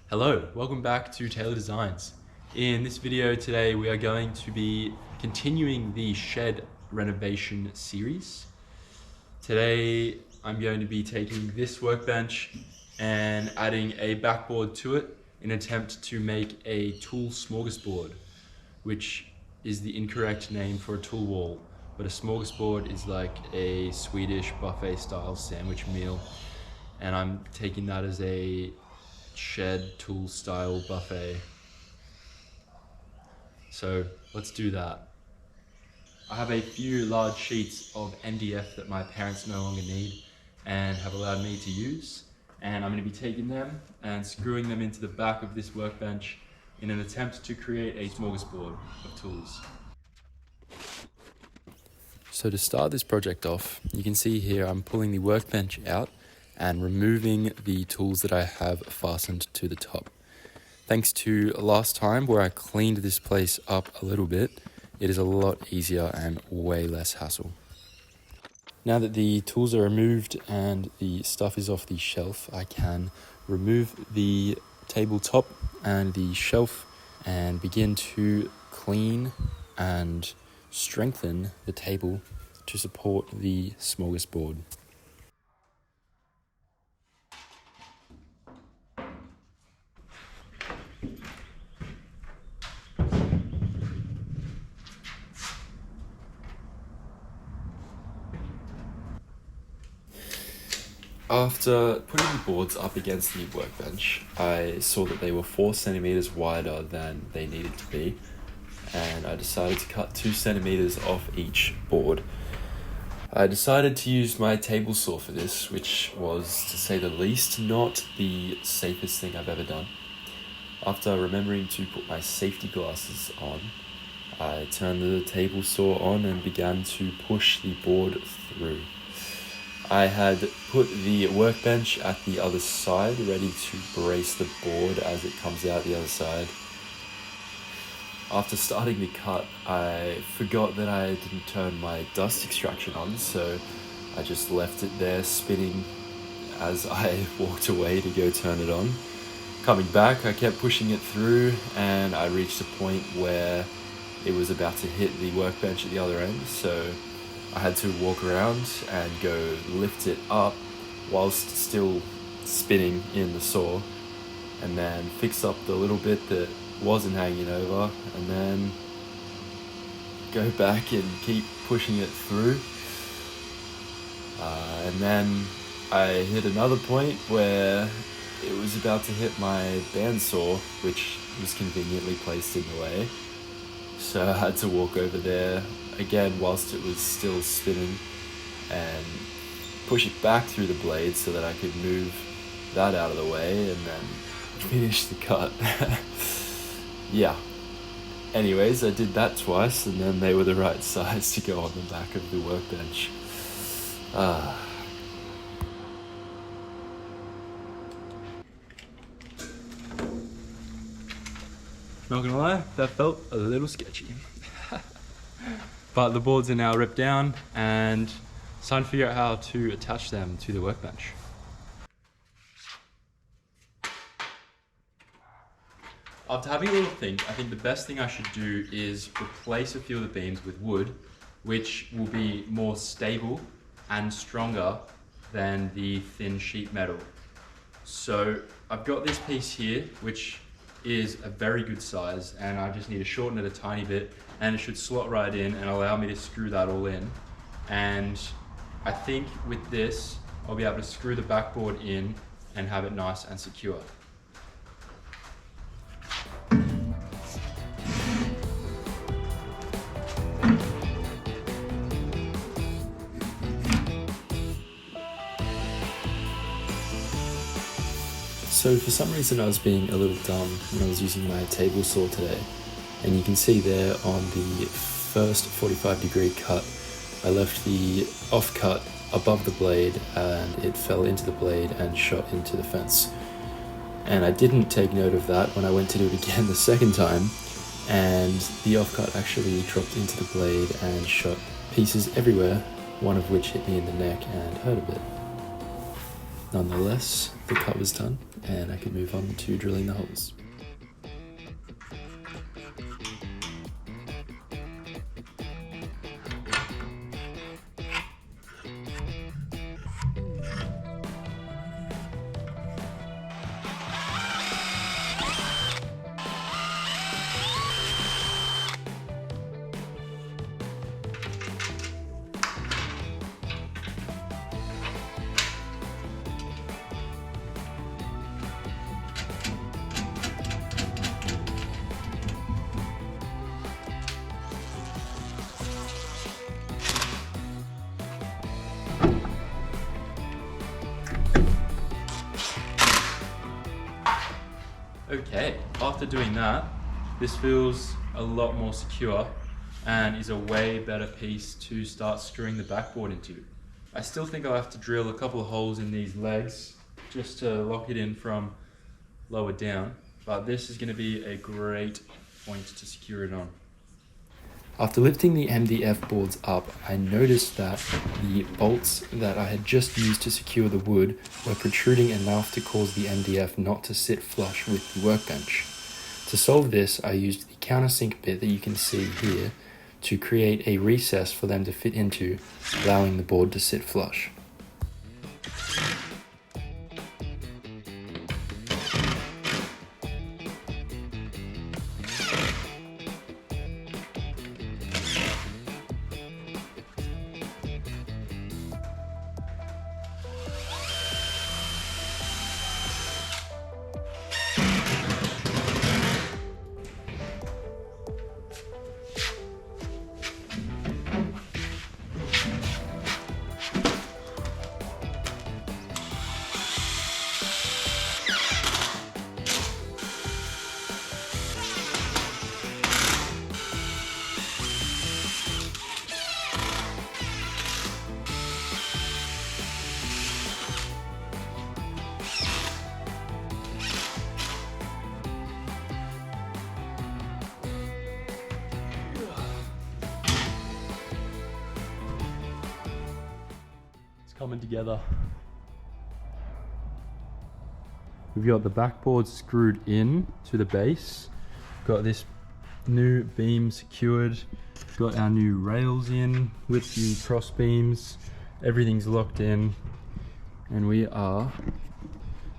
Hello, welcome back to Taylor Designs. In this video today we are going to be continuing the shed renovation series. Today I'm going to be taking this workbench and adding a backboard to it in an attempt to make a tool smorgasbord, which is the incorrect name for a tool wall, but a smorgasbord is like a Swedish buffet style sandwich meal, and I'm taking that as a shed tool style buffet. So let's do that. I have a few large sheets of MDF that my parents no longer need and have allowed me to use, and I'm going to be taking them and screwing them into the back of this workbench in an attempt to create a smorgasbord of tools. So to start this project off, you can see here I'm pulling the workbench out and removing the tools that I have fastened to the top. Thanks to last time where I cleaned this place up a little bit, it is a lot easier and way less hassle. Now that the tools are removed and the stuff is off the shelf, I can remove the tabletop and the shelf and begin to clean and strengthen the table to support the smorgasbord. After putting the boards up against the workbench, I saw that they were 4 centimeters wider than they needed to be, and I decided to cut 2 centimeters off each board. I decided to use my table saw for this, which was, to say the least, not the safest thing I've ever done. After remembering to put my safety glasses on, I turned the table saw on and began to push the board through. I had put the workbench at the other side, ready to brace the board as it comes out the other side. After starting the cut, I forgot that I didn't turn my dust extraction on, so I just left it there spinning as I walked away to go turn it on. Coming back, I kept pushing it through, and I reached a point where it was about to hit the workbench at the other end, so I had to walk around and go lift it up whilst still spinning in the saw, and then fix up the little bit that wasn't hanging over, and then go back and keep pushing it through. And then I hit another point where it was about to hit my bandsaw, which was conveniently placed in the way. So I had to walk over there again whilst it was still spinning and push it back through the blade so that I could move that out of the way and then finish the cut. Yeah. Anyways, I did that twice, and then they were the right size to go on the back of the workbench. Not gonna lie, that felt a little sketchy. But the boards are now ripped down, and it's time to figure out how to attach them to the workbench. After having a little think, I think the best thing I should do is replace a few of the beams with wood, which will be more stable and stronger than the thin sheet metal. So I've got this piece here, which is a very good size, and I just need to shorten it a tiny bit, and it should slot right in and allow me to screw that all in. And I think with this, I'll be able to screw the backboard in and have it nice and secure. So for some reason I was being a little dumb when I was using my table saw today, and you can see there on the first 45-degree cut, I left the offcut above the blade and it fell into the blade and shot into the fence. And I didn't take note of that when I went to do it again the second time, and the offcut actually dropped into the blade and shot pieces everywhere, one of which hit me in the neck and hurt a bit. Nonetheless, the cut was done and I could move on to drilling the holes. Okay, after doing that, this feels a lot more secure and is a way better piece to start screwing the backboard into. I still think I'll have to drill a couple of holes in these legs just to lock it in from lower down, but this is going to be a great point to secure it on. After lifting the MDF boards up, I noticed that the bolts that I had just used to secure the wood were protruding enough to cause the MDF not to sit flush with the workbench. To solve this, I used the countersink bit that you can see here to create a recess for them to fit into, allowing the board to sit flush. Coming together. We've got the backboard screwed in to the base, got this new beam secured, got our new rails in with the cross beams, everything's locked in, and we are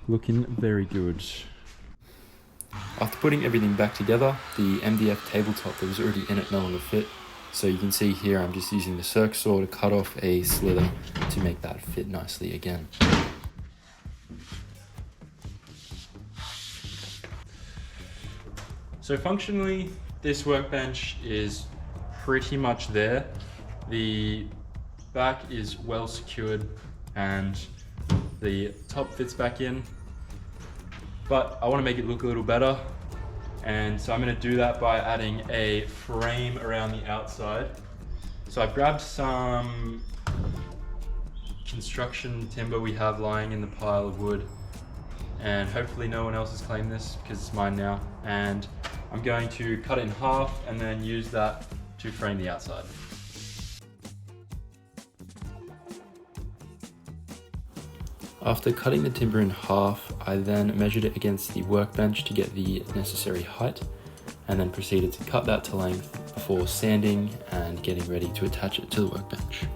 looking very good. After putting everything back together, the MDF tabletop that was already in it no longer fit. So you can see here I'm just using the circ saw to cut off a slither to make that fit nicely again. So functionally, this workbench is pretty much there. The back is well secured and the top fits back in, but I want to make it look a little better. And so I'm going to do that by adding a frame around the outside. So I've grabbed some construction timber we have lying in the pile of wood, and hopefully no one else has claimed this because it's mine now. And I'm going to cut it in half and then use that to frame the outside. After cutting the timber in half, I then measured it against the workbench to get the necessary height, and then proceeded to cut that to length before sanding and getting ready to attach it to the workbench.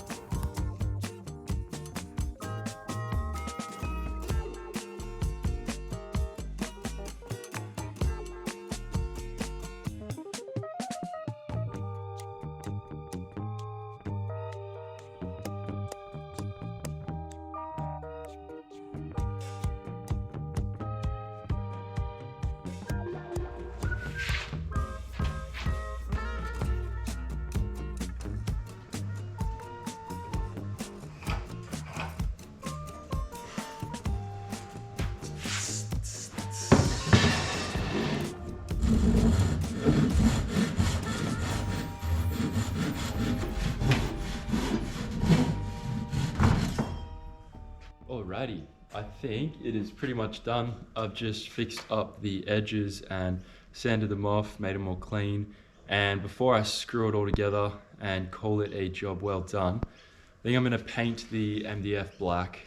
Alrighty, I think it is pretty much done. I've just fixed up the edges and sanded them off, made them more clean. And before I screw it all together and call it a job well done, I think I'm going to paint the MDF black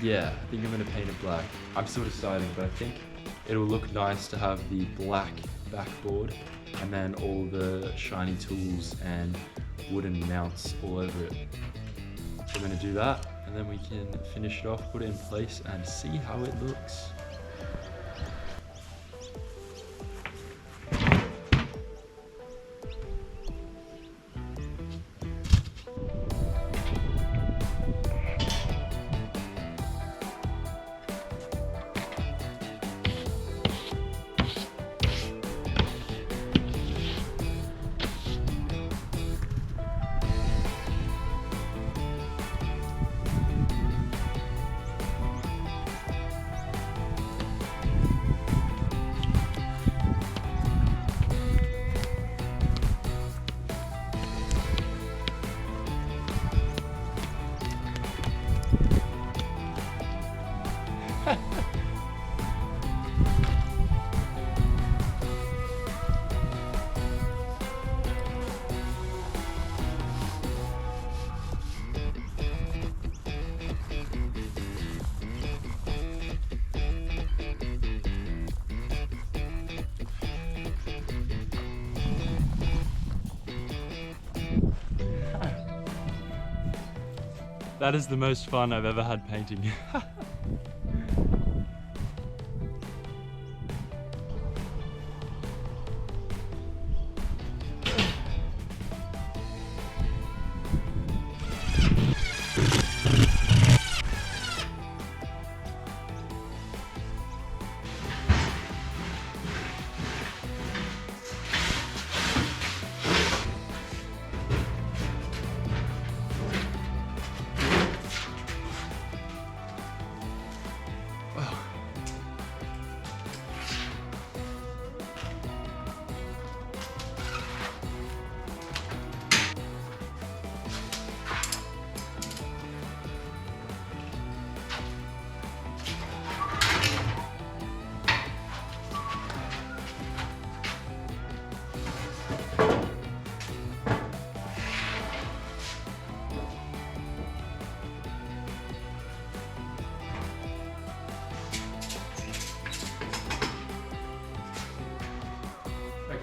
Yeah, I think I'm gonna paint it black. I'm still deciding, but I think it'll look nice to have the black backboard and then all the shiny tools and wooden mounts all over it. So I'm gonna do that, and then we can finish it off, put it in place, and see how it looks. That is the most fun I've ever had painting.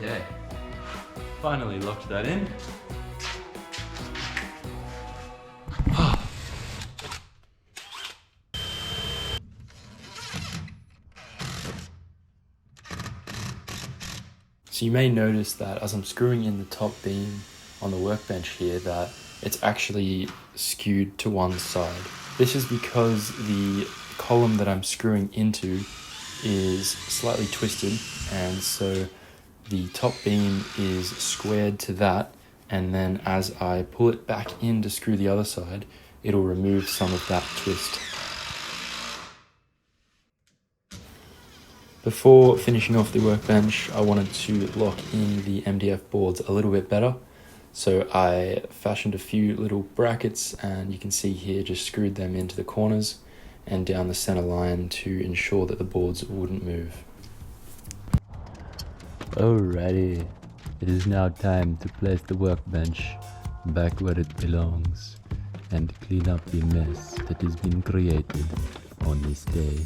Okay, finally locked that in. So you may notice that as I'm screwing in the top beam on the workbench here, that it's actually skewed to one side. This is because the column that I'm screwing into is slightly twisted, and so the top beam is squared to that, and then as I pull it back in to screw the other side, it'll remove some of that twist. Before finishing off the workbench, I wanted to lock in the MDF boards a little bit better. So I fashioned a few little brackets, and you can see here just screwed them into the corners and down the center line to ensure that the boards wouldn't move. Alrighty, it is now time to place the workbench back where it belongs and clean up the mess that has been created on this day.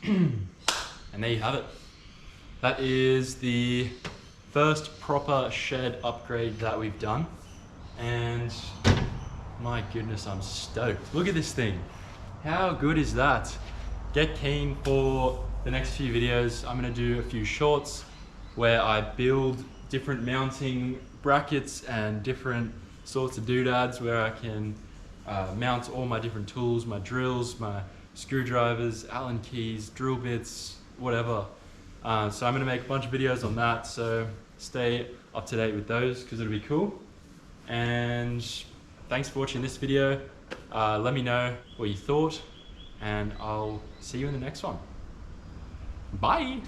And there you have it. That is the first proper shed upgrade that we've done. And my goodness, I'm stoked. Look at this thing. How good is that? Get keen for the next few videos. I'm gonna do a few shorts where I build different mounting brackets and different sorts of doodads where I can mount all my different tools, my drills, my screwdrivers, Allen keys, drill bits, whatever. So I'm gonna make a bunch of videos on that, so stay up to date with those because it'll be cool. And thanks for watching this video. Let me know what you thought, and I'll see you in the next one. Bye!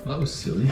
That was silly.